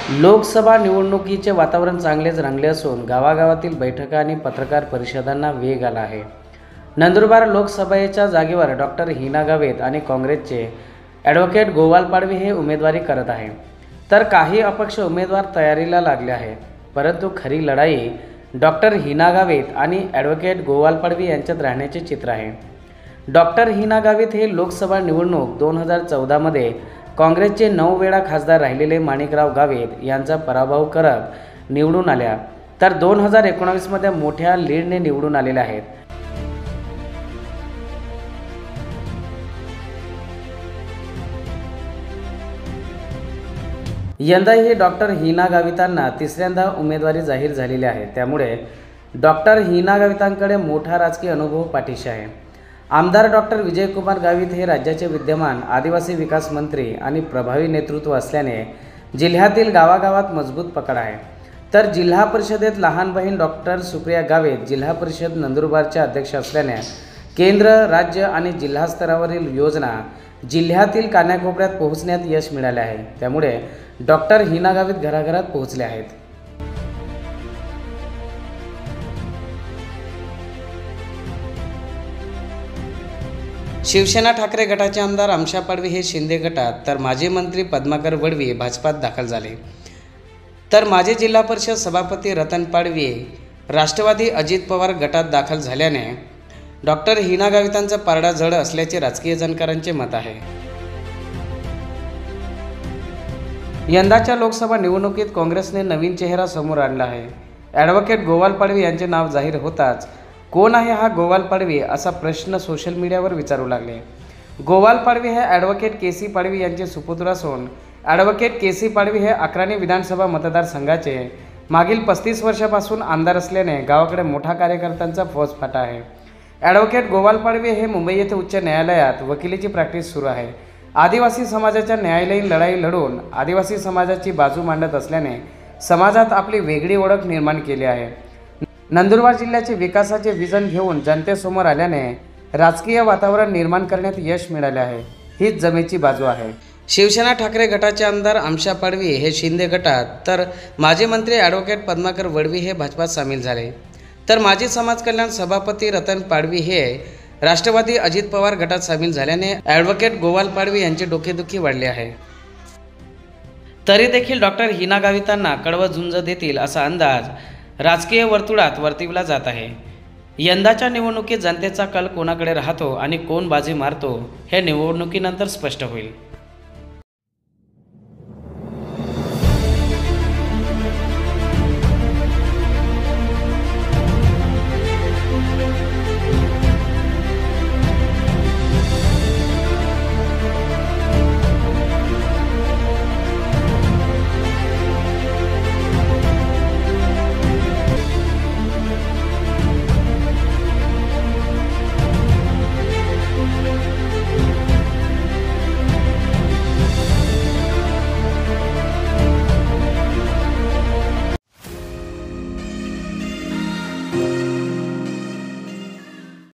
लोकसभा निवडणुकीचे वातावरण चांगलेच रंगले असून गावागावातील बैठका आणि पत्रकार परिषदांना वेग आला आहे। नंदुरबार लोकसभेच्या जागेवर डॉक्टर हिना गावित आणि काँग्रेसचे ॲडव्होकेट गोवाल पाडवी हे उमेदवारी करत आहे, तर काही अपक्ष उमेदवार तयारीला लागले आहे। परंतु खरी लढाई डॉक्टर हिना गावित आणि ॲडव्होकेट गोवाल पाडवी यांच्यात राहण्याचे चित्र आहे। डॉक्टर हिना गावित हे लोकसभा निवडणूक 2014 मध्ये काँग्रेसचे 9 वेळा खासदार राहिलेले माणिकराव गावित यांचा पराभव करत निवडून आल्या, तर 2019 मध्ये मोठ्या लीडने निवडून आलेले आहेत। यंदाही डॉक्टर हिना गावितांना तिसऱ्यांदा उमेदवारी जाहीर झालेली आहे, त्यामुळे डॉक्टर हिना गावितांकडे मोठा राजकीय अनुभव पाठीशी आहे। आमदार डॉक्टर विजयकुमार गावित हे राज्याचे विद्यमान आदिवासी विकास मंत्री आणि प्रभावी नेतृत्व असल्याने जिल्ह्यातील गावागावात मजबूत पकड आहे, तर जिल्हा परिषदेत लहान बहीण डॉक्टर सुप्रिया गावित जिल्हा परिषद नंदुरबारच्या अध्यक्ष असल्याने केंद्र, राज्य आणि जिल्हा स्तरावरील योजना जिल्ह्यातील कानाकोपऱ्यात पोहोचण्यात यश मिळाले आहे, त्यामुळे डॉक्टर हिना गावित घराघरात पोहोचले आहेत। शिवसेना ठाकरे गटाचे आमदार आमशा पाडवी हे शिंदे गटात, तर माजी मंत्री पद्माकर वडवी भाजपात दाखल झाले, तर माजी जिल्हा परिषद सभापती रतन पाडवी राष्ट्रवादी अजित पवार गटात दाखल झाल्याने डॉक्टर हिना गावितांचा पारडा जड असल्याचे राजकीय जाणकारांचे मत आहे। यंदाच्या लोकसभा निवडणुकीत काँग्रेसने नवीन चेहरा समोर आणला आहे। ॲडव्होकेट गोवाल पाडवी यांचे नाव जाहीर होताच कोण आहे हा गोवाल पाडवी असा प्रश्न सोशल मीडियावर विचारू लागले। गोवाल पाडवी हे ॲडव्होकेट के.सी. पाडवी यांचे सुपुत्र असून ॲडव्होकेट के.सी. पाडवी हे अक्राणी विधानसभा मतदारसंघाचे मागील 35 वर्षापासून आमदार असल्याने गावाकडे मोठा कार्यकर्त्यांचा फौजफाटा आहे। ॲडव्होकेट गोवाल पाडवी हे मुंबई येथे उच्च न्यायालयात वकिलीची प्रॅक्टिस सुरू आहे। आदिवासी समाजाच्या न्यायालयीन लढाई लढून आदिवासी समाजाची बाजू मांडत असल्याने समाजात आपली वेगळी ओळख निर्माण केली आहे। नंदुरबार जिल्ह्याचे विकासाचे विजन घेऊन जनतेसमोर आल्याने राजकीय वातावरण निर्माण करण्यात यश मिळाले आहे, हीच जमेची बाजू आहे। शिवसेना ठाकरे गटाचे आमदार आमशा पाडवी हे शिंदे गटात, तर माजी मंत्री ॲडव्होकेट पद्माकर वडवी हे भाजपात सामील झाले, तर माजी समाज कल्याण सभापती रतन पाडवी हे राष्ट्रवादी अजित पवार गटात सामील झाल्याने ॲडव्होकेट गोवाल पाडवी यांचे डोकेदुखी वाढले आहे। तरी देखील डॉक्टर हिना गावितांना कडवं झुंज देतील असा अंदाज राजकीय वर्तुळात वर्तविला जात आहे। यंदाच्या निवडणुकीत जनतेचा कल कोणाकडे राहतो आणि कोण बाजी मारतो हे निवडणुकीनंतर स्पष्ट होईल।